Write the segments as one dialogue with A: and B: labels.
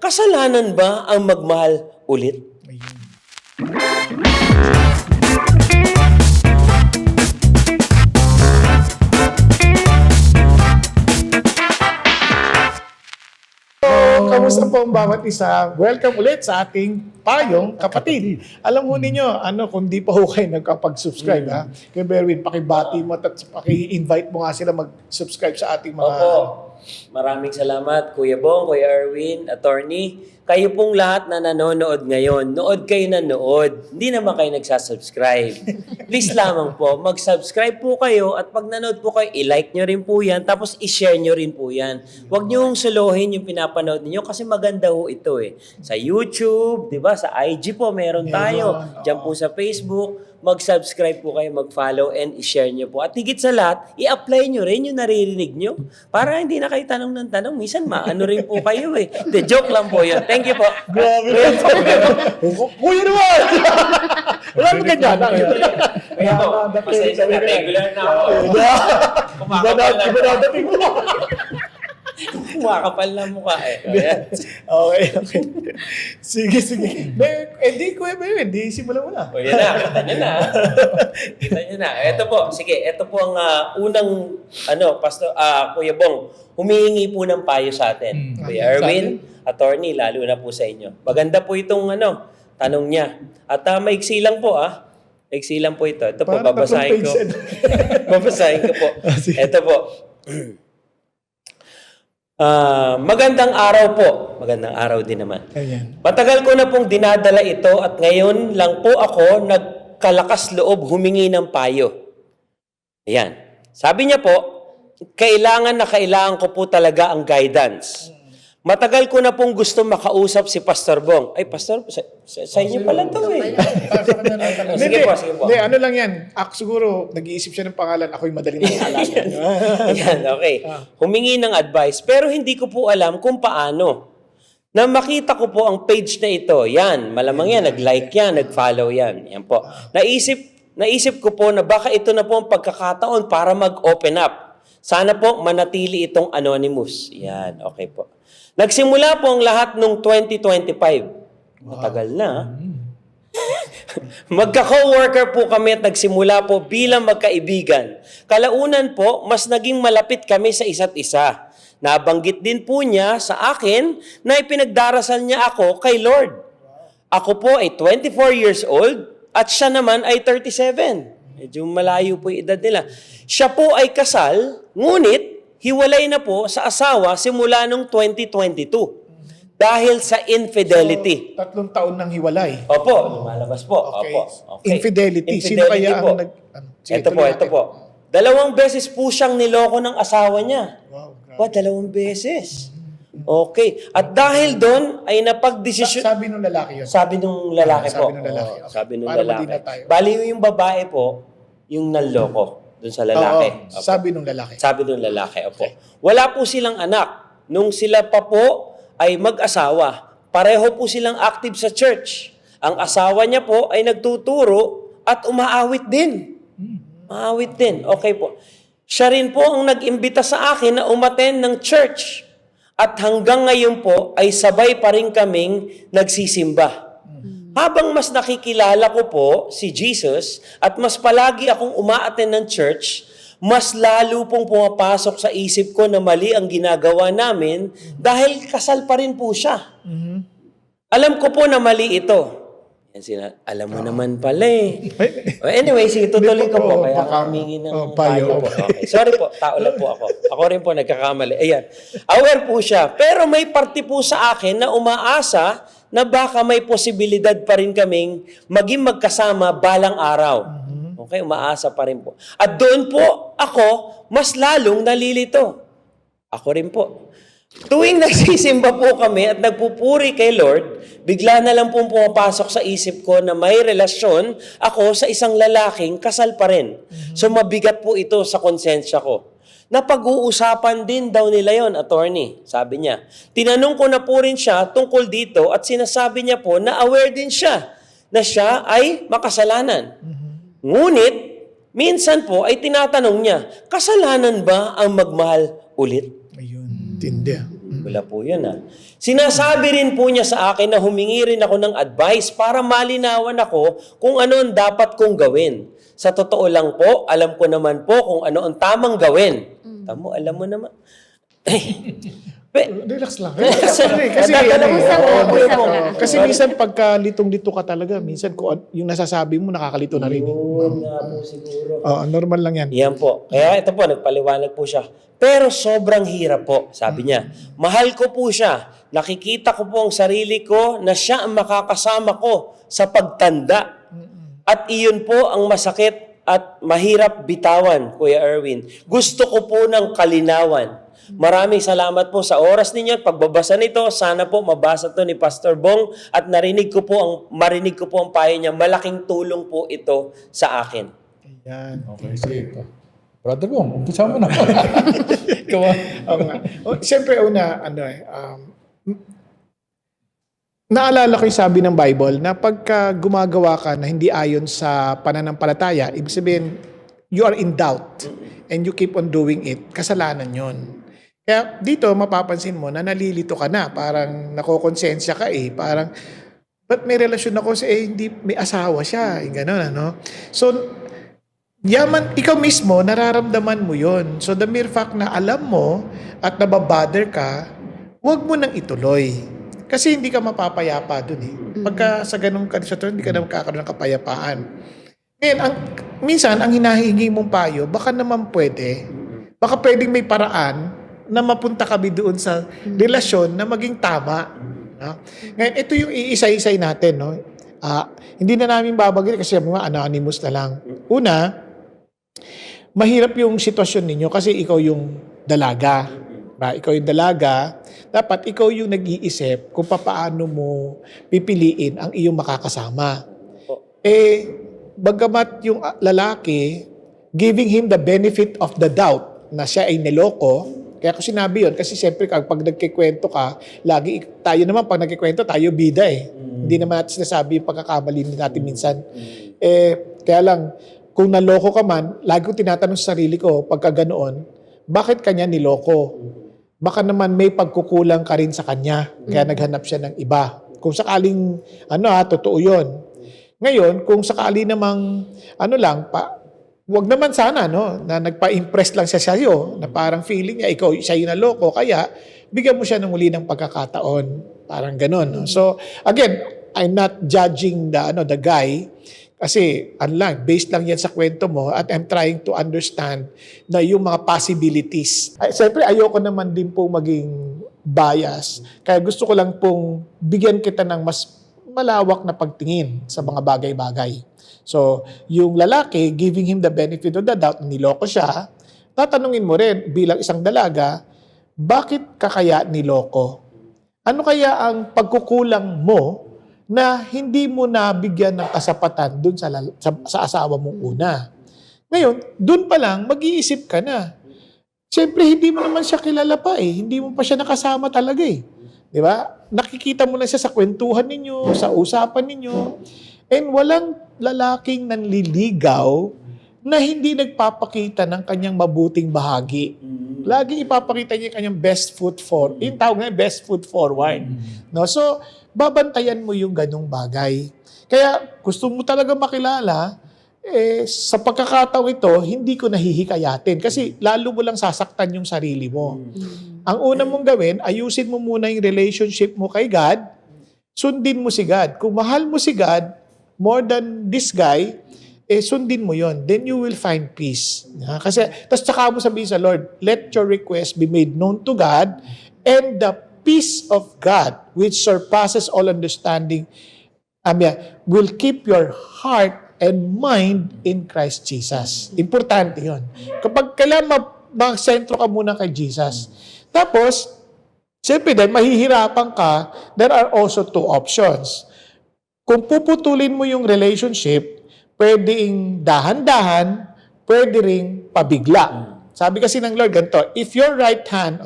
A: Kasalanan ba ang magmahal ulit?
B: Ayun. Kamusta po ang bawat isa? Welcome ulit sa ating Payong Kapatid. Alam mo ninyo, kung di pa ho kayo nagkapag-subscribe, ha? Kaya Berwin, pakibati mo at paki-invite mo nga sila mag-subscribe sa ating mga...
A: Opo. Maraming salamat, Kuya Bong, Kuya Erwin, Attorney. Kayo pong lahat na nanonood ngayon, nood kayo na nood. Hindi naman kayo nagsasubscribe. Please lamang po, mag-subscribe po kayo at pag nanood po kayo, i-like nyo rin po yan, tapos i-share nyo rin po yan. Huwag nyo yung suluhin yung pinapanood ninyo kasi maganda ho ito eh. Sa YouTube, di ba? Sa IG po, meron tayo. Diyan po sa Facebook. Mag-subscribe po kayo, mag-follow, and i-share nyo po. At higit sa lahat, i-apply nyo rin yung naririnig nyo. Para hindi na kayo tanong ng tanong. Minsan, maano rin po kayo eh. De, joke lang po yun. Thank you po.
B: Grabe. Kuya naman! Wala mo ganyan.
A: Kaya po, pasensya na. Regular na ako.
B: Iba na dating mo.
A: Kumakapal na mukha eh. Ayan.
B: Okay. Sige. Hindi, Kuya Berwin, hindi simulan mo na.
A: O yan na, kita nyo na. Kita nyo na. Ito po, sige, ito po ang unang, Pastor, Kuya Bong, humihingi po ng payo sa atin. Kuya Erwin, Attorney, lalo na po sa inyo. Maganda po itong tanong niya. At maiksi lang po Maiksi lang po ito. Ito po,
B: Parang
A: babasahin ko.
B: tatlong
A: Babasahin ko po.
B: Sige.
A: Ito po. Magandang araw po. Magandang araw din naman.
B: Ayan.
A: Matagal ko na pong dinadala ito at ngayon lang po ako nagkalakas loob humingi ng payo. Ayan. Sabi niya po, kailangan ko po talaga ang guidance. Matagal ko na pong gusto makausap si Pastor Bong. Ay, Pastor, sa inyo pala ito eh. Sige po.
B: Hindi, ano lang yan. Siguro, nag-iisip siya ng pangalan. Ako'y madaling maalala.
A: Ayan, okay. Humingi ng advice. Pero hindi ko po alam kung paano. Na makita ko po ang page na ito. Yan, malamang yan. Nag-like yan, nag-follow yan. Yan po. Naisip ko po na baka ito na po ang pagkakataon para mag-open up. Sana po manatili itong anonymous. Yan, okay po. Nagsimula po ang lahat noong 2025. Matagal na. Magka-coworker po kami at nagsimula po bilang magkaibigan. Kalaunan po, mas naging malapit kami sa isa't isa. Nabanggit din po niya sa akin na ipinagdarasal niya ako kay Lord. Ako po ay 24 years old at siya naman ay 37. Medyo malayo po yung edad nila. Siya po ay kasal, ngunit hiwalay na po sa asawa simula noong 2022 dahil sa infidelity.
B: So, 3 taon nang hiwalay.
A: Opo, lumalabas po.
B: Okay.
A: Opo. Okay.
B: Infidelity. Sino kaya
A: po.
B: ang Sige,
A: Ito po. 2 beses po siyang niloko ng asawa niya.
B: Wow, grabe.
A: 2 beses. Okay. At dahil doon ay napagdesisyon.
B: Sabi nung lalaki yun.
A: Sabi nung lalaki po.
B: Sabi nung lalaki.
A: Oo, sabi nung
B: Para
A: lalaki.
B: madina tayo.
A: Bali yung babae po, yung nanloko doon sa lalaki.
B: Oo,
A: Opo.
B: sabi nung lalaki.
A: Sabi nung lalaki, opo. Wala po silang anak. Nung sila pa po ay mag-asawa, pareho po silang active sa church. Ang asawa niya po ay nagtuturo at umaawit din. Maawit din. Okay po. Siya rin po ang nag-imbita sa akin na umattend ng church. At hanggang ngayon po ay sabay pa rin kaming nagsisimba. Habang mas nakikilala ko po si Jesus at mas palagi akong umaattend ng church, mas lalo pong pumapasok sa isip ko na mali ang ginagawa namin dahil kasal pa rin po siya. Alam ko po na mali ito. Alam mo naman pala eh. Anyway, sige, tutuloy ko po. Kaya ako humingi ng payo po. Okay. Sorry po, tao lang po ako. Ako rin po nagkakamali. Ayan. Aware po siya. Pero may parte po sa akin na umaasa na baka may posibilidad pa rin kaming maging magkasama balang araw. Okay, umaasa pa rin po. At doon po ako mas lalong nalilito. Ako rin po. Tuwing nagsisimba po kami at nagpupuri kay Lord, bigla na lang pong pumapasok sa isip ko na may relasyon ako sa isang lalaking kasal pa rin. So mabigat po ito sa konsensya ko. Napag-uusapan din daw nila yon, attorney, sabi niya. Tinanong ko na po rin siya tungkol dito at sinasabi niya po na aware din siya na siya ay makasalanan. Ngunit, minsan po ay tinatanong niya, kasalanan ba ang magmahal ulit?
B: Ayun. Tindi.
A: Pelikula po yun Sinasabi rin po niya sa akin na humingi rin ako ng advice para malinawan ako kung ano ang dapat kong gawin. Sa totoo lang po, alam ko naman po kung ano ang tamang gawin. Tamo, alam mo naman.
B: Relax lang. Kasi minsan pagka litong-lito ka talaga, minsan kung yung nasasabi mo nakakalit na rin.
A: Yun nga po siguro.
B: Normal lang yan.
A: Yan po. Kaya ito po, nagpaliwanag po siya. Pero sobrang hirap po, sabi niya. Mahal ko po siya. Nakikita ko po ang sarili ko na siya ang makakasama ko sa pagtanda. At iyon po ang masakit at mahirap bitawan, Kuya Erwin. Gusto ko po ng kalinawan. Maraming salamat po sa oras ninyo at pagbabasa nito. Sana po mabasa to ni Pastor Bong at marinig ko po ang payo niya. Malaking tulong po ito sa akin.
B: Yan.
C: Okay, sige. Brother Bong, umpisa mo na.
B: Siyempre, naalala ko yung sabi ng Bible na pagka gumagawa ka na hindi ayon sa pananampalataya, ibig sabihin, you are in doubt and you keep on doing it, kasalanan yon. Kaya dito, mapapansin mo na nalilito ka na, parang nakokonsensya ka parang, ba't may relasyon ako hindi, may asawa siya, gano'n, So, ikaw mismo, nararamdaman mo yon. So, the mere fact na alam mo at nababother ka, huwag mo nang ituloy. Kasi hindi ka mapapayapa dun Pagka sa ganung kondisyon, hindi ka na magkakaroon ng kapayapaan. Ngayon, minsan, ang hinahingi mong payo, baka naman baka pwedeng may paraan na mapunta kami doon sa relasyon na maging tama. Ngayon, ito yung iisa-isay natin. Hindi na namin babagay kasi mga anonymous na lang. Una, mahirap yung sitwasyon ninyo kasi ikaw yung dalaga. Ikaw yung dalaga, dapat ikaw yung nag-iisip kung paano mo pipiliin ang iyong makakasama. Bagamat yung lalaki, giving him the benefit of the doubt na siya ay niloko, kaya ko sinabi yun, kasi siyempre pag nagkikwento ka, lagi tayo naman pag nagkikwento, tayo bida Hindi naman natin sinasabi yung pagkakamali natin minsan. Kaya lang, kung naloko ka man, lagi ko tinatanong sa sarili ko, pagka ganoon, bakit kanya niloko? Baka naman may pagkukulang ka rin sa kanya, kaya naghanap siya ng iba. Kung sakaling, totoo yun. Ngayon, kung sakali namang, wag naman sana, na nagpa-impress lang siya sa'yo, na parang feeling niya, ikaw siya yung naloko, kaya bigyan mo siya ng muli ng pagkakataon. Parang ganun. So, again, I'm not judging the guy, kasi, based lang yan sa kwento mo, at I'm trying to understand na yung mga possibilities. Siyempre, ayoko naman din po maging bias, kaya gusto ko lang pong bigyan kita ng mas malawak na pagtingin sa mga bagay-bagay. So, yung lalaki, giving him the benefit of the doubt, niloko siya, tatanungin mo rin bilang isang dalaga, bakit ka kaya niloko? Ano kaya ang pagkukulang mo na hindi mo nabigyan ng kasapatan dun sa asawa mong una? Ngayon, dun pa lang, mag-iisip ka na. Siyempre, hindi mo naman siya kilala pa Hindi mo pa siya nakasama talaga Di ba? Nakikita mo na siya sa kwentuhan ninyo, sa usapan ninyo. And walang lalaking nanliligaw na hindi nagpapakita ng kanyang mabuting bahagi. Lagi ipapakita niya yung kanyang best foot forward. Yung tawag nga, best foot forward. So, babantayan mo yung ganong bagay. Kaya, gusto mo talaga makilala, sa pagkakataong ito, hindi ko nahihikayatin. Kasi lalo mo lang sasaktan yung sarili mo. Ang una mong gawin, ayusin mo muna yung relationship mo kay God, sundin mo si God. Kung mahal mo si God, more than this guy, sundin mo yon. Then you will find peace. Kasi, tapos tsaka mo sabihin sa Lord, let your request be made known to God, and the peace of God, which surpasses all understanding, will keep your heart and mind in Christ Jesus. Importante yon. Kapag kailangan mag-sentro ka muna kay Jesus. Tapos, siyempre din, mahihirapan ka, there are also two options. Kung puputulin mo yung relationship, pwedeng dahan-dahan, pwede ring pabigla. Sabi kasi ng Lord ganito, if your right hand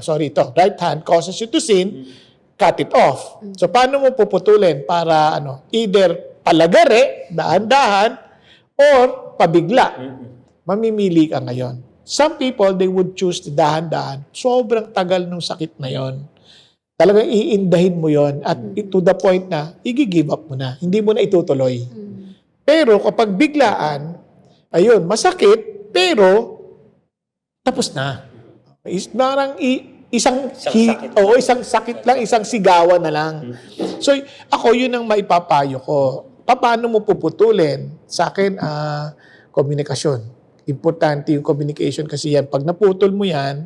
B: causes you to sin, cut it off. So paano mo puputulin? Para either palagare, dahan-dahan, or pabigla. Mamimili ka ngayon. Some people, they would choose the dahan-dahan. Sobrang tagal ng sakit na yon. Talagang iindahin mo yon at to the point na i-give up mo na. Hindi mo na itutuloy. Pero kapag biglaan, ayun, masakit, pero tapos na. Parang isang sakit lang, isang sigawan na lang. So, ako yun ang maipapayo ko. Paano mo puputulin? Sa akin, komunikasyon. Importante yung communication kasi yan. Pag naputol mo yan,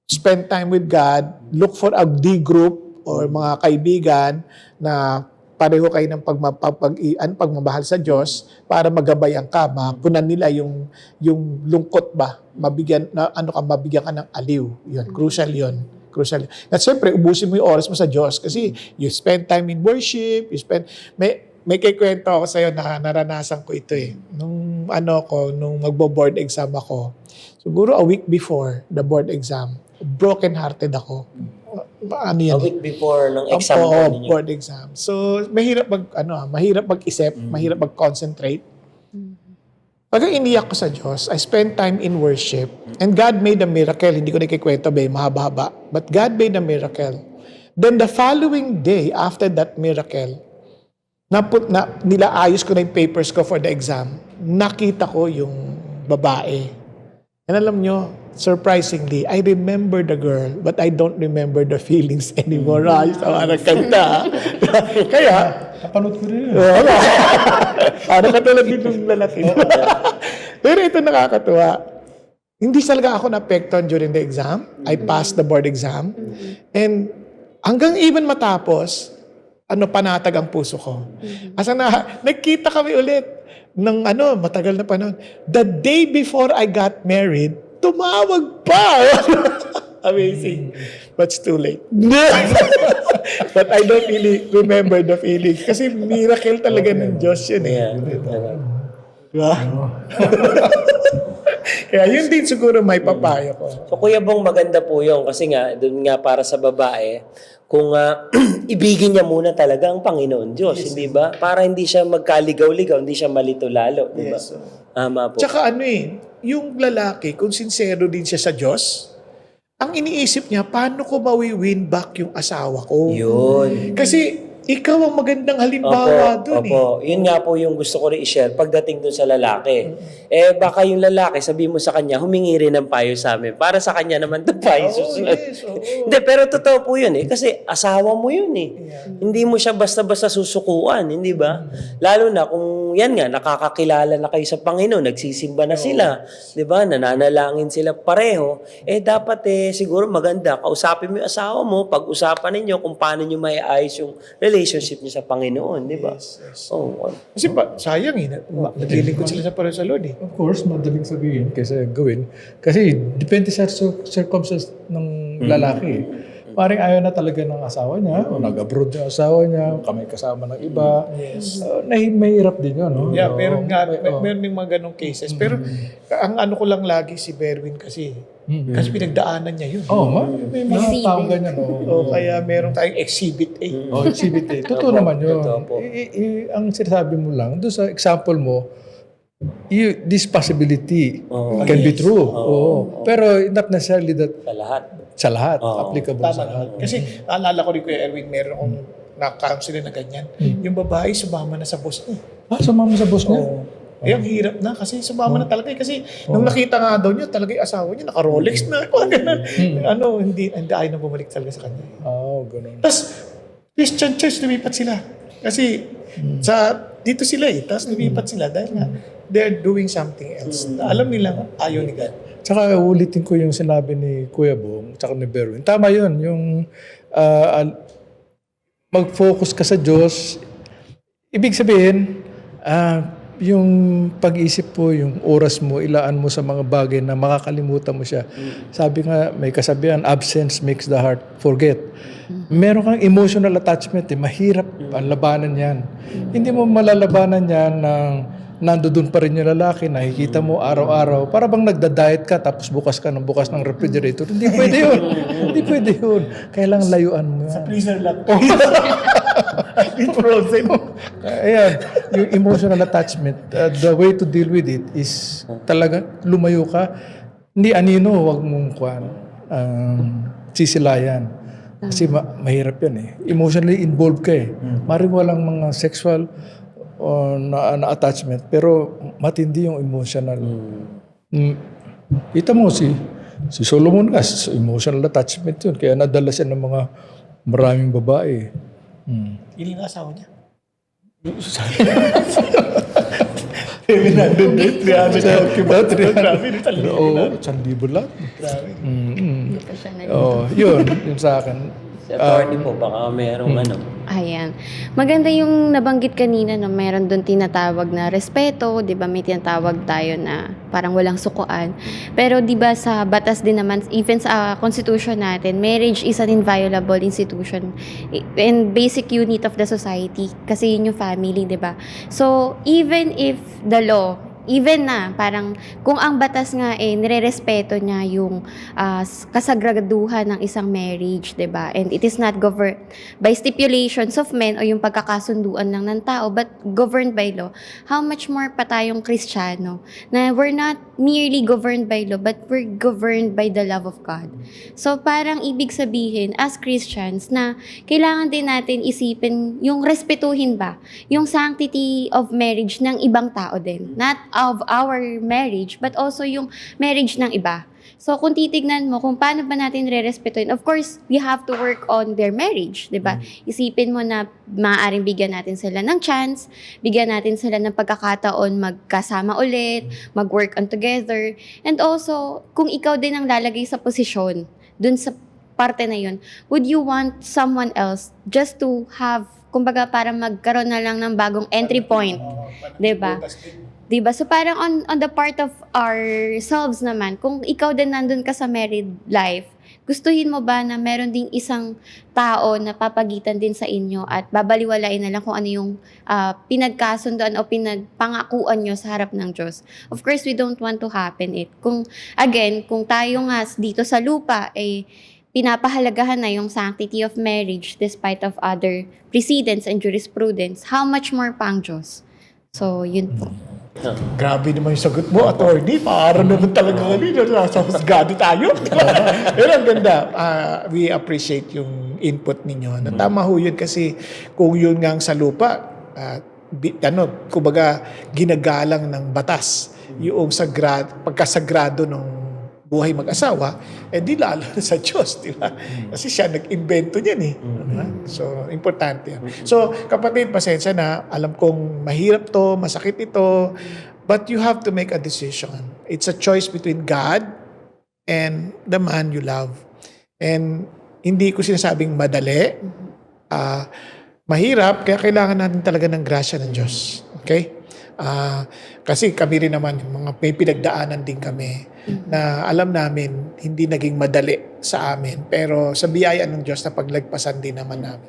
B: spend time with God, look for a D group or mga kaibigan na pareho kayo ng pagmamahal sa Diyos para magabayan ka, mapunan nila yung lungkot ba, mabigyan ka ng aliw. Yun, crucial yun. Crucial. At siyempre, ubusin mo yung oras mo sa Diyos kasi you spend time in worship, may kikwento ako sa'yo na naranasan ko ito eh. Nung magbo-board exam ako, siguro a week before the board exam, broken-hearted ako. Ano yan?
A: A week before ng exam ninyo.
B: Board exam. So, mahirap mag-isip, mahirap mag-concentrate. Pag iniyak ko sa Diyos, I spent time in worship, and God made a miracle. Hindi ko nakikwento, mahaba-haba. But God made a miracle. Then the following day, after that miracle, nilaayos ko na yung papers ko for the exam. Nakita ko yung babae. And alam nyo, surprisingly, I remember the girl, but I don't remember the feelings anymore. Ayos ang kanta. Kaya,
C: Napanood ko rin yun.
B: ano katulad din ng lalaki. Pero ito nakakatuwa. Hindi talaga ako na-apektuhan during the exam. I passed the board exam. And hanggang even matapos, panatag ang puso ko. Asa nagkita kami ulit ng matagal na panahon. The day before I got married, tumawag pa. Amazing. But it's too late. But I don't really remember the feeling. Kasi miracle talaga ng Diyos yun eh. Diba? Kaya yun din siguro may papayo ko.
A: So Kuya Bong, maganda po yun kasi nga, doon nga para sa babae, kung ibigin niya muna talaga ang Panginoon Diyos, hindi ba? Para hindi siya magkaligaw-ligaw, hindi siya malito lalo, di ba? Tama po.
B: Tsaka yung lalaki, kung sincero din siya sa Diyos, ang iniisip niya, paano ko mawi-win back yung asawa ko?
A: Yun.
B: Kasi ikaw ang magandang halimbawa doon eh.
A: Opo. Yun nga po yung gusto ko rin i-share pagdating doon sa lalaki. Baka yung lalaki, sabihin mo sa kanya, humingi rin ng payo sa amin. Para sa kanya naman ito payo susunod.
B: Yes,
A: Hindi, pero totoo po yun eh. Kasi asawa mo yun eh. Hindi mo siya basta-basta susukuan, hindi ba? Lalo na kung yan nga, nakakakilala na kayo sa Panginoon, nagsisimba na sila, di ba? Nananalangin sila pareho. Dapat siguro maganda, kausapin mo yung asawa mo, pag-usapan ninyo kung paano nyo maiayos yung relationship niyo sa Panginoon, di ba?
B: Yes.
A: Oh,
B: Kasi sayang eh, naglilingkod sila sa pareho sa Lord eh.
C: Of course, madaling sabihin kaysa gawin. Kasi depende sa circumstance ng lalaki. Maring ayaw na talaga ng asawa niya, o nag-abroad yung asawa niya, kami kasama ng iba.
B: Yes.
C: Mahirap din yun, no?
B: Yeah, meron din mga ganong cases. Pero ang ko lang lagi si Berwin kasi pinagdaanan niya yun.
C: May mga taong ganyan,
B: Kaya meron tayong exhibit A.
C: Exhibit A. Totoo naman yun.
A: Totoo po.
C: Ang sinasabi mo lang, doon sa example mo, this possibility can be true. Pero not necessarily that
A: sa lahat.
C: sa lahat. Applicable sa lahat.
B: Kasi naalala ko rin Kuya Erwin, meron akong na-counselor na ganyan. Yung babae, sumama na sa boss niya.
C: Sumama sa boss niya?
B: Ang hirap na kasi sumama na talaga. Kasi nung nakita nga daw niya, talaga yung asawa niya, naka-Rolex na. Hindi ayaw na bumalik talaga sa kanya.
C: Ganun.
B: Tapos, Christian church, lumipat sila. Kasi, dito sila Tapos lumipat sila dahil nga, they're doing something else. Alam nila, ayaw ni God.
C: Tsaka ulitin ko yung sinabi ni Kuya Bong, tsaka ni Berwin. Tama yun, yung mag-focus ka sa Diyos. Ibig sabihin, yung pag-isip po, yung oras mo, ilaan mo sa mga bagay na makakalimutan mo siya. Sabi nga, may kasabihan, absence makes the heart forget. Meron kang emotional attachment, mahirap ang labanan yan. Hindi mo malalabanan yan ng nandoon pa rin yung lalaki, nakikita mo araw-araw, para bang nagda-diet ka tapos bukas ng refrigerator. Hindi pwede yun. Hindi pwede yun. Kailangan layuan mo yan.
B: Sa freezer lang. It's frozen.
C: Ayan, yung emotional attachment, the way to deal with it is talaga lumayo ka. Hindi anino, wag mong sisilayan. Kasi mahirap yan eh. Emotionally involved ka eh. Maring walang mga sexual na attachment, pero matindi yung emotional. Kita mo si Solomon kasi emotional attachment yun. Kaya nadala siya ng mga maraming babae.
B: Ilan na asawa niya? 300. Grabe,
C: Oo, 1,000 lahat.
D: Hindi pa siya
C: Yun sa akin.
A: Si attorney po, baka merong ano.
D: Ayan. Maganda yung nabanggit kanina, no? Meron doon tinatawag na respeto, 'di ba? May tinatawag tayo na parang walang sukuan. Pero 'di ba sa batas din naman, even sa constitution natin, marriage is an inviolable institution and basic unit of the society kasi yun yung family, 'di ba? So, even if the law even na, parang kung ang batas nga nire-respeto niya yung kasagraduhan ng isang marriage, 'di ba? And it is not governed by stipulations of men o yung pagkakasunduan lang ng tao, but governed by law. How much more pa tayong Kristiyano na we're not merely governed by law, but we're governed by the love of God. So parang ibig sabihin as Christians na kailangan din natin isipin yung respetuhin ba yung sanctity of marriage ng ibang tao din. Not of our marriage, but also yung marriage ng iba. So, kung titignan mo kung paano ba natin re-respetuhin, of course, we have to work on their marriage, di ba? Isipin mo na maaaring bigyan natin sila ng chance, bigyan natin sila ng pagkakataon magkasama ulit, mag-work on together, and also, kung ikaw din ang lalagay sa posisyon, dun sa parte na yun, would you want someone else just to have, kumbaga, para magkaroon na lang ng bagong entry point, di ba? Diba? So parang on the part of ourselves naman, kung ikaw din nandun ka sa married life, gustuhin mo ba na meron ding isang tao na papagitan din sa inyo at babaliwalain na lang kung ano yung pinagkasundoan o pinagpangakuan nyo sa harap ng Diyos? Of course, we don't want to happen it. Kung tayo nga dito sa lupa, pinapahalagahan na yung sanctity of marriage despite of other precedents and jurisprudence, how much more pa ang Diyos? So, yun po.
B: Grabe naman yung sagot mo, attorney. Para naman talaga kanina. Nasa husgado tayo. Pero ang ganda. We appreciate yung input ninyo. Tama ho yun kasi kung yun nga sa lupa, kumbaga ginagalang ng batas yung pagkasagrado ng buhay mag-asawa, di lalo sa Diyos, di ba? Kasi siya nag-invento niyan eh. So, importante yan. So, kapatid, pasensya na. Alam kong mahirap to, masakit ito, but you have to make a decision. It's a choice between God and the man you love. And hindi ko sinasabing madali. Mahirap, kaya kailangan natin talaga ng grasya ng Diyos. Okay? Kasi kami rin naman, may pinagdaanan din kami na alam namin hindi naging madali sa amin, pero sa biyaya ng Diyos na paglagpasan din naman namin.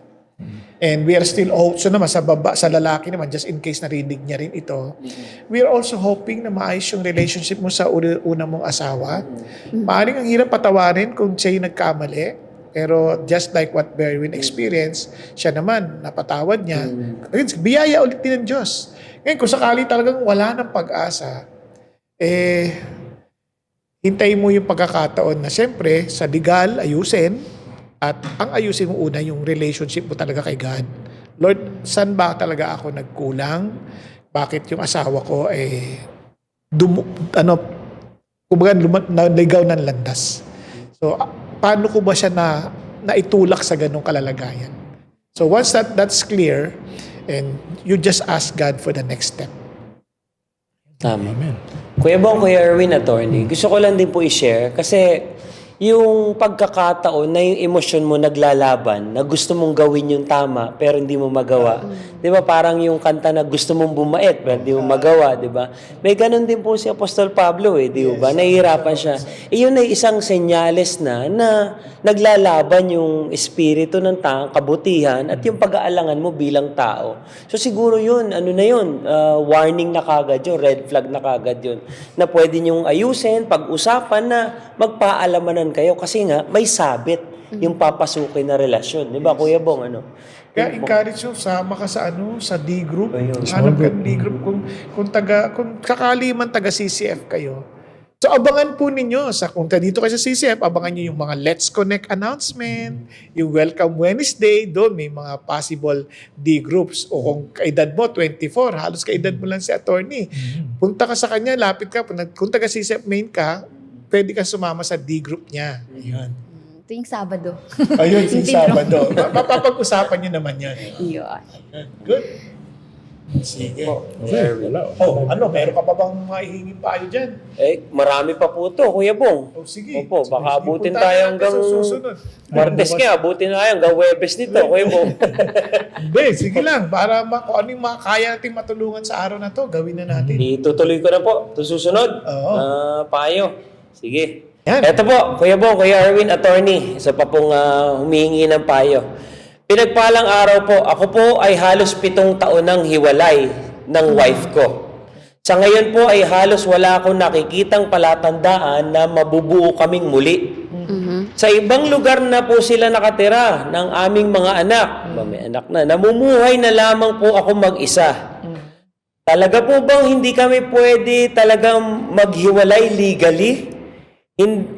B: And we are still also naman sa lalaki naman, just in case narinig niya rin ito, we are also hoping na maayos yung relationship mo sa una mong asawa. Maaaring ang hirap patawarin kung siya yung nagkamali, pero just like what Berwin experienced, siya naman, napatawad niya. Biyaya ulit din ng Diyos. Ngayon, kung sakali talagang wala ng pag-asa, hintayin mo yung pagkakataon na siyempre, sa legal, ayusin. At ang ayusin mo una, yung relationship mo talaga kay God. Lord, saan ba talaga ako nagkulang? Bakit yung asawa ko naligaw ng landas? So, paano ko ba siya naitulak sa ganong kalalagayan? So, once that's clear, and you just ask God for the next step.
A: Tama. Amen. Kuya Bong, Kuya Erwin, attorney, gusto ko lang din po i-share kasi yung pagkakataon na yung emosyon mo naglalaban, na gusto mong gawin yung tama pero hindi mo magawa. 'Di ba? Parang yung kanta na gusto mong bumait pero hindi mo magawa, 'di ba? May ganun din po si Apostol Pablo 'di ba? Nahihirapan siya. Iyon ay isang senyales na naglalaban yung espiritu ng kabutihan at yung pag-aalangan mo bilang tao. So siguro yun, warning na kagad yun, red flag na kagad yun, na pwede niyong ayusin, pag-usapan na magpaalamanan kayo kasi nga may sabit yung papasukin na relasyon. Di ba, Kuya Bong?
B: Kaya encourage nyo, sama ka sa D group.
A: Ayun.
B: Hanap ka ng D group. Kung sakali man taga CCF kayo, So abangan po ninyo kung dito kayo sa CCF, abangan nyo yung mga Let's Connect announcement, yung Welcome Wednesday, doon may mga possible D groups. O kung kaedad mo 24, halos kaedad mo lang si attorney. Punta ka sa kanya, lapit ka, kung taga CCF main ka, pwede ka sumama sa D group niya. Ayun.
D: Tuwing Sabado.
B: Ayun, si
D: Hindi, no?
B: Sabado. Mapapag-usapan nyo naman yan.
D: Yun.
B: Good. Sige.
C: Wala.
B: Oh, ano, meron ka pa bang maihingin payo dyan?
A: Marami pa po to, Kuya Bong.
B: Oh, sige.
A: Opo, baka
B: Sige,
A: abutin
B: puntahan
A: tayo
B: natin
A: hanggang
B: sa susunod.
A: Martes kaya, abutin na tayo hanggang Webes nito, Kuya Bong.
B: Hindi, sige lang. Para kung ano yung kaya natin matulungan sa araw na to, gawin na natin.
A: Itutuloy ko na po. Ito susunod.
B: Oo.
A: Payo. Sige.
B: Yan.
A: Ito po, Kuya Bong, Kuya Arwin, attorney. Isa pa pong humihingi ng payo. Pinagpalang araw po, ako po ay halos 7 taon nang hiwalay ng wife ko. Sa ngayon po ay halos wala akong nakikitang palatandaan na mabubuo kaming muli. Sa ibang lugar na po sila nakatira ng aming mga anak. May anak na. Namumuhay na lamang po ako mag-isa. Talaga po bang hindi kami pwede talagang maghiwalay legally?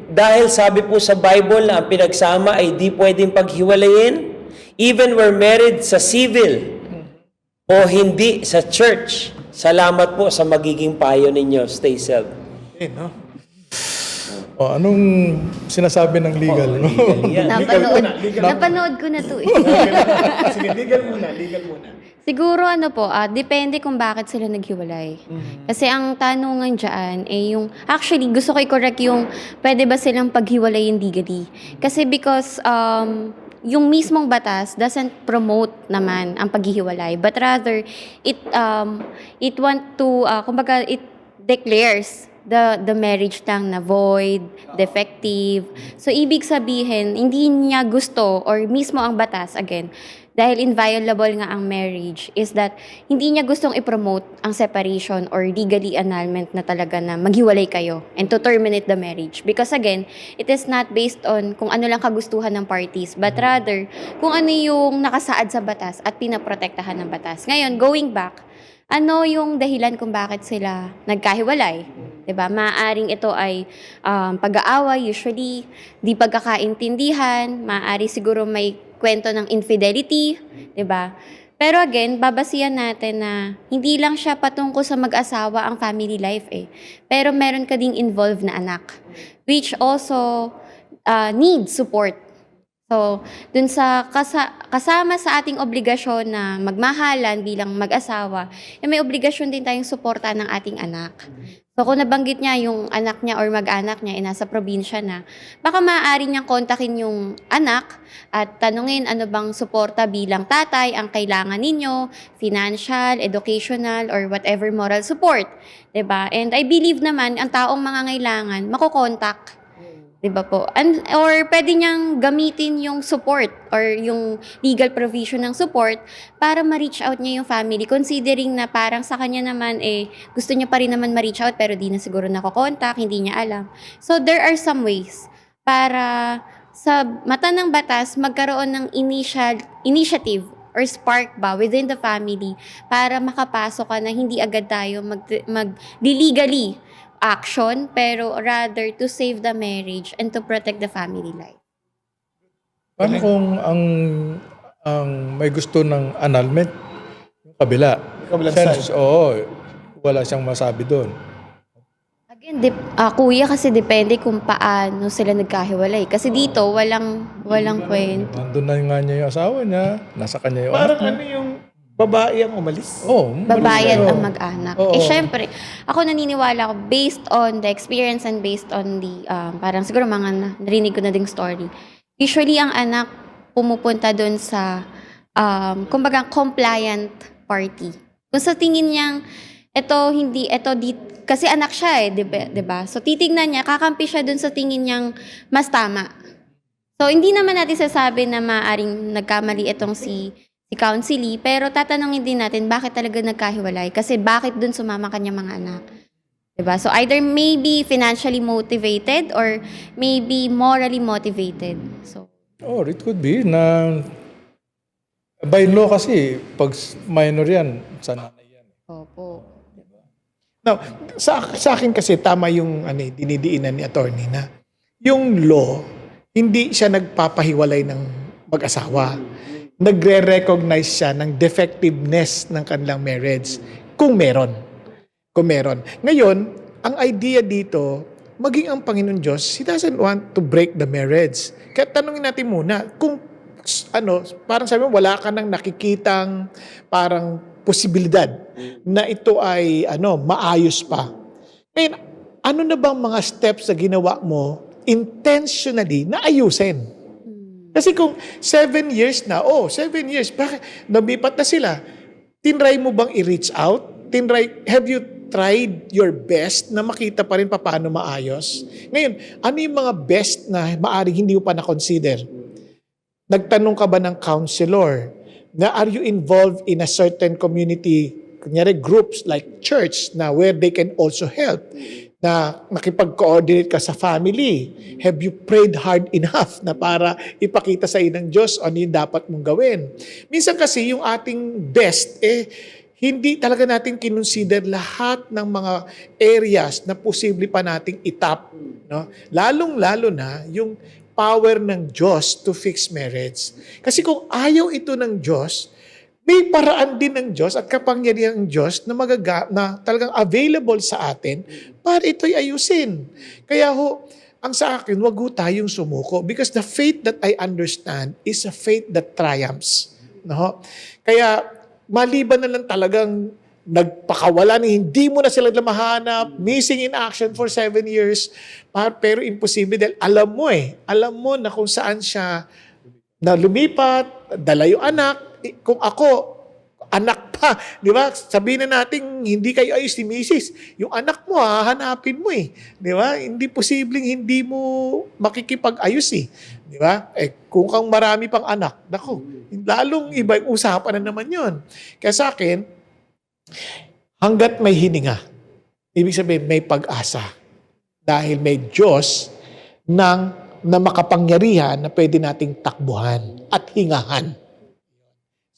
A: Dahil sabi po sa Bible na ang pinagsama ay di pwedeng paghiwalayin? Even we're married sa civil o hindi sa church. Salamat po sa magiging payo ninyo. Stay safe.
B: No?
C: O, anong sinasabi ng legal? No?
D: Napanood,
B: Legal.
D: napanood ko na to eh.
B: Sige, legal muna.
D: Siguro depende kung bakit sila naghiwalay. Kasi ang tanungan dyan yung, actually gusto ko i-correct yung pwede ba silang paghiwalayin legally. Kasi because yung mismong batas doesn't promote naman ang paghihiwalay, but rather it it declares the marriage lang na void, defective. So ibig sabihin hindi niya gusto, or mismo ang batas again, dahil inviolable nga ang marriage, is that hindi niya gustong i-promote ang separation or legally annulment na talaga na maghiwalay kayo and to terminate the marriage. Because again, it is not based on kung ano lang kagustuhan ng parties, but rather kung ano yung nakasaad sa batas at pinaprotektahan ng batas. Ngayon, going back, ano yung dahilan kung bakit sila nagkahiwalay? 'Di ba? Maaaring ito ay pag-aaway, usually di pagkakaintindihan, maaari siguro may kwento ng infidelity, 'di ba? Pero again, babasihan natin na hindi lang siya patungkol sa mag-asawa ang family life eh. Pero meron ka ding involved na anak, which also needs support. So, dun sa kasama sa ating obligasyon na magmahalan bilang mag-asawa, may obligasyon din tayong suportahan ng ating anak. So, kung nabanggit niya yung anak niya or mag-anak niya nasa probinsya na, baka maaari niyang kontakin yung anak at tanungin ano bang suporta bilang tatay ang kailangan ninyo, financial, educational, or whatever moral support. 'Di ba? And I believe naman, ang taong mangangailangan, makokontak. Diba po? Or pwede niyang gamitin yung support or yung legal provision ng support para ma-reach out niya yung family, considering na parang sa kanya naman gusto niya pa rin naman ma-reach out pero di na siguro nakokontak, hindi niya alam. So there are some ways para sa mata ng batas magkaroon ng initiative or spark ba within the family para makapasok ka na hindi agad tayo legally action, pero rather to save the marriage and to protect the family life.
C: Paano kung ang may gusto ng annulment, yung kabila?
B: Kabilang
C: Sense, oo, wala siyang masabi doon.
D: Again, kuya, kasi depende kung paano sila nagkahiwalay. Kasi dito, walang kwento.
C: Nandun na nga niya yung asawa niya, nasa kanya yung
B: Parang
C: anak niya.
B: ano yung babae ang umalis?
C: Oo,
D: Babayan
C: malis
D: ang
C: siya.
D: mag-anak.
C: Oo.
D: Syempre, ako naniniwala ko based on the experience and based on the, parang siguro mga narinig ko na ding story. Usually, ang anak pumupunta doon sa, kumbaga, compliant party. Kung sa tingin niyang, kasi anak siya di ba? So, titignan niya, kakampi siya doon sa tingin niyang mas tama. So, hindi naman natin sasabi na maaring nagkamali itong si Counselee, pero tatanungin din natin bakit talaga nagkahiwalay, kasi bakit dun sumama kanya mga anak. Diba? So either maybe financially motivated or maybe morally motivated. So
C: Or it could be na by law kasi, pag minor yan, sa nanay yan.
D: opo.
B: Now, sa akin kasi tama yung dinidiinan ni attorney na yung law, hindi siya nagpapahiwalay ng mag-asawa. Nagre-recognize siya ng defectiveness ng kanilang marriage kung meron. Kung meron. Ngayon, ang idea dito, maging ang Panginoon Diyos, He doesn't want to break the marriage. Kaya tanungin natin muna, kung parang sabi mo, wala ka nang nakikitang parang posibilidad na ito ay maayos pa. Ngayon, ano na bang mga steps na ginawa mo intentionally na ayusin? Kasi kung 7 years na, 7 years, bakit nabipat na sila? Tinry mo bang i-reach out? Have you tried your best na makita pa rin paano maayos? Ngayon, ano yung mga best na maaring hindi mo pa na-consider? Nagtanong ka ba ng counselor? Na are you involved in a certain community, kunyari groups like church na where they can also help? Na nakipag-coordinate ka sa family? Have you prayed hard enough na para ipakita sa iyo ng Diyos ano yung dapat mong gawin? Minsan kasi yung ating best, hindi talaga natin kinonsider lahat ng mga areas na posible pa nating itap. No? Lalong-lalo na yung power ng Diyos to fix marriage. Kasi kung ayaw ito ng Diyos, may paraan din ng Diyos at kapangyarihan ng Diyos na talagang available sa atin para ito'y ayusin. Kaya ang sa akin, wag tayong sumuko because the faith that I understand is a faith that triumphs. No? Kaya maliban na lang talagang nagpakawala na hindi mo na sila mahanap, missing in action for 7 years, pero imposible dahil alam mo na kung saan siya na lumipat, dala yung anak. Kung ako, anak pa, di ba? Sabihin na natin, hindi kayo ayos ni misis. Yung anak mo, hahanapin mo Di ba? Hindi posibleng hindi mo makikipag-ayos Di ba? Kung kang marami pang anak, naku, lalong iba yung usapan na naman yon. Kaya sa akin, hanggat may hininga, ibig sabihin may pag-asa. Dahil may Diyos na makapangyarihan na pwede nating takbuhan at hingahan.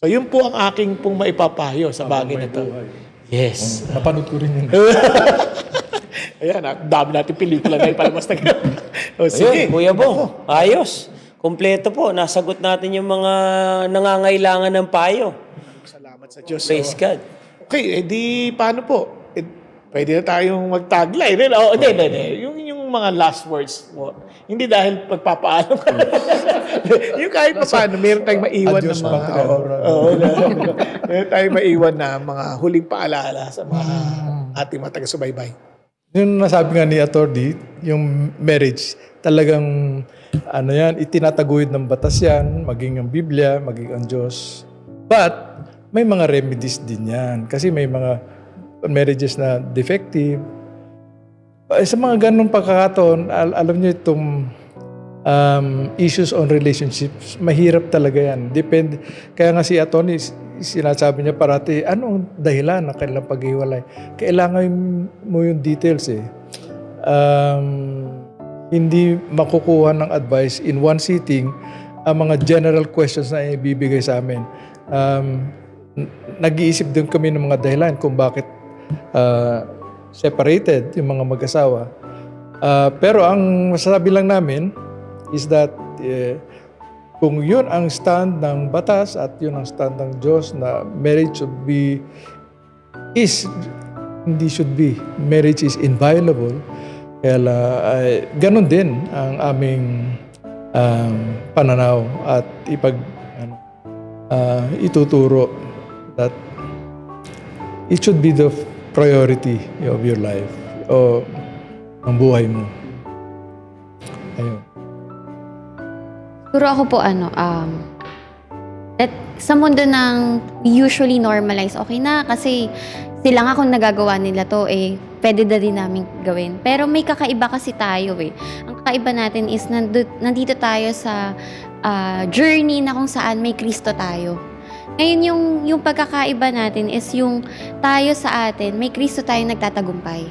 B: So, yun po ang aking pong maipapayo sa bagay na ito. Yes.
C: Napanood ko rin yun.
B: Ayan, dami natin pelikula na ipalamas na
A: Sige, Kuya Bong, ayos. Kompleto po. Nasagot natin yung mga nangangailangan ng payo.
B: Salamat sa Diyos.
A: Praise God.
B: Okay, edi paano po? Pwede na tayong mag-tagline. Hindi. Yung mga last words mo. Hindi dahil pagpapaalam ka. Yung kahit pa paano, meron tayong maiwan
C: Adios,
B: na mga... meron tayong maiwan na mga huling paalala sa mga ating mga taga-subaybay.
C: Yung nasabi nga ni Atty., yung marriage, talagang itinataguyod ng batas yan, maging ang Biblia, maging ang Diyos. But, may mga remedies din yan. Kasi may mga marriages na defective. Sa mga ganong pagkakataon, alam niyo itong issues on relationships, mahirap talaga yan. Depende. Kaya nga si Atty., sinasabi niya parati, anong dahilan ng kanilang paghiwalay? Kailangan mo yung details Hindi makukuha ng advice in one sitting ang mga general questions na ibibigay sa amin. Nag-iisip din kami ng mga dahilan kung bakit separated yung mga mag-asawa. Pero ang masasabi lang namin is that kung yun ang stand ng batas at yun ang stand ng Diyos na marriage marriage is inviolable. Kaya ganun din ang aming pananaw at ituturo that it should be the priority of your life o ang buhay mo. Ayun.
D: Siguro ako po sa mundo ng usually normalize, okay na kasi sila nga kung nagagawa nila to, pwede na din namin gawin. Pero may kakaiba kasi tayo Ang kakaiba natin is nandito tayo sa journey na kung saan may Kristo tayo. Ngayon yung pagkakaiba natin is yung tayo sa atin, may Kristo tayo nagtatagumpay.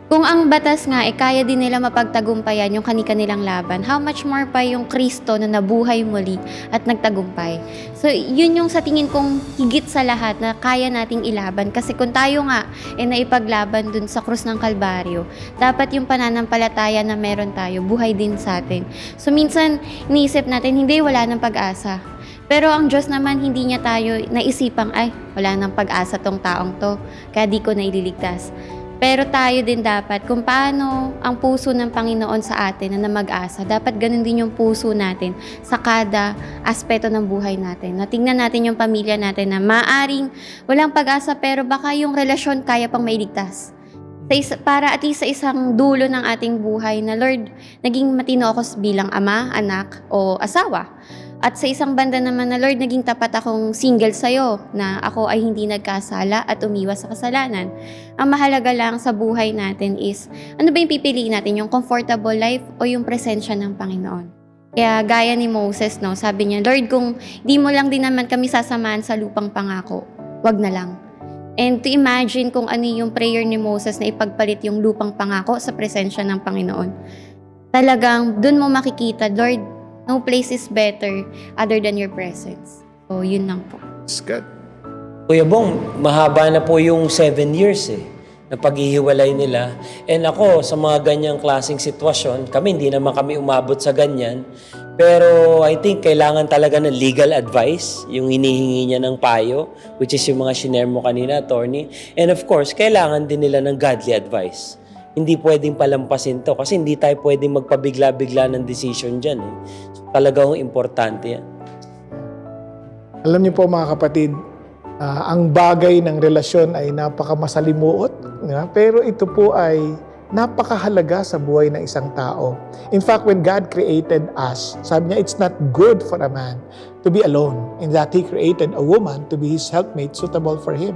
D: Kung ang batas nga, kaya din nila mapagtagumpayan yung kani-kanilang laban, how much more pa yung Kristo na nabuhay muli at nagtagumpay. So, yun yung sa tingin kong higit sa lahat na kaya nating ilaban. Kasi kung tayo nga naipaglaban dun sa krus ng Kalbaryo, dapat yung pananampalataya na meron tayo, buhay din sa atin. So, minsan, iniisip natin, hindi, wala ng pag-asa. Pero ang Diyos naman, hindi niya tayo naisipang, ay, wala ng pag-asa tong taong to, kaya di ko na ililigtas. Pero tayo din dapat, kung paano ang puso ng Panginoon sa atin na mag-asa, dapat ganun din yung puso natin sa kada aspeto ng buhay natin. Natingnan natin yung pamilya natin na maaring walang pag-asa pero baka yung relasyon kaya pang mailigtas. Para at least sa isang dulo ng ating buhay na Lord, naging matino ako bilang ama, anak o asawa. At sa isang banda naman na Lord, naging tapat akong single sa'yo na ako ay hindi nagkasala at umiwas sa kasalanan. Ang mahalaga lang sa buhay natin is, ano ba yung pipiliin natin? Yung comfortable life o yung presensya ng Panginoon? Kaya gaya ni Moses, no, sabi niya, Lord, kung di mo lang din naman kami sasamahan sa lupang pangako, wag na lang. And to imagine kung ano yung prayer ni Moses na ipagpalit yung lupang pangako sa presensya ng Panginoon. Talagang dun mo makikita, Lord, no place is better other than your presence. So, yun lang po.
B: It's good.
A: Kuya Bong, mahaba na po yung 7 years na paghihiwalay nila. And ako, sa mga ganyang klaseng sitwasyon, hindi naman kami umabot sa ganyan. Pero I think kailangan talaga ng legal advice, yung hinihingi niya ng payo, which is yung mga shinare mo kanina, attorney. And of course, kailangan din nila ng godly advice. Hindi pwedeng palampasin to kasi hindi tayo pwedeng magpabigla-bigla ng decision dyan. So, talagang importante yan.
B: Alam niyo po mga kapatid, ang bagay ng relasyon ay napakamasalimuot, pero ito po ay napakahalaga sa buhay ng isang tao. In fact, when God created us, sabi niya, it's not good for a man to be alone, in that He created a woman to be His helpmate suitable for him.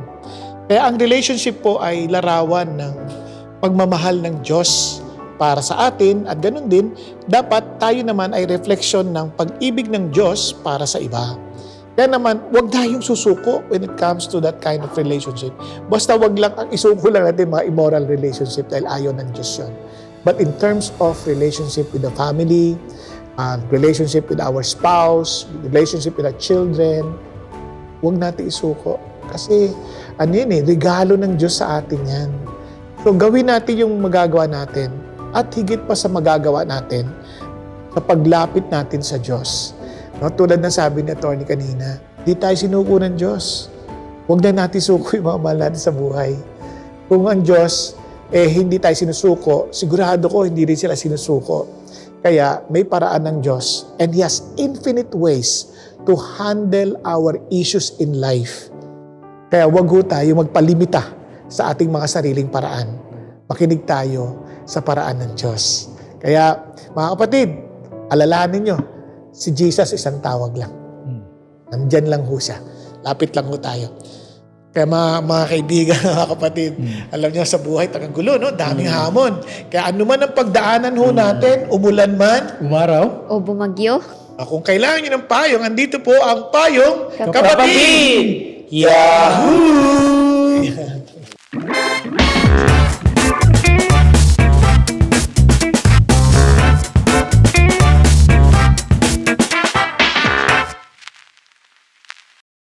B: Kaya ang relationship po ay larawan ng pagmamahal ng Diyos para sa atin at ganun din, dapat tayo naman ay refleksyon ng pag-ibig ng Diyos para sa iba. Kaya naman, huwag tayong susuko when it comes to that kind of relationship. Basta huwag lang ang isuko lang natin mga immoral relationship dahil ayaw ng Diyos yun. But in terms of relationship with the family, relationship with our spouse, relationship with our children, huwag natin isuko. Kasi regalo ng Diyos sa atin yan. So gawin natin yung magagawa natin at higit pa sa magagawa natin sa paglapit natin sa Diyos. No, tulad ng sabi ni Atty. Kanina, di tayo sinuko ng Diyos. Huwag na natin suko yung mga mahal natin sa buhay. Kung ang Diyos, hindi tayo sinusuko, sigurado ko hindi rin sila sinusuko. Kaya may paraan ng Diyos and He has infinite ways to handle our issues in life. Kaya huwag tayo magpalimita sa ating mga sariling paraan. Makinig tayo sa paraan ng Diyos. Kaya, mga kapatid, alalahanin nyo, si Jesus isang tawag lang. Nandyan lang ho siya. Lapit lang ho tayo. Kaya mga kaibigan, mga kapatid, alam niyo sa buhay, tagang-gulo, no? Daming hamon. Kaya ano man ang pagdaanan ho natin, umulan man,
C: Umaraw?
D: O bumagyo?
B: kung kailangan niyo ng payong, andito po ang payong kapatid!
A: Yahoo!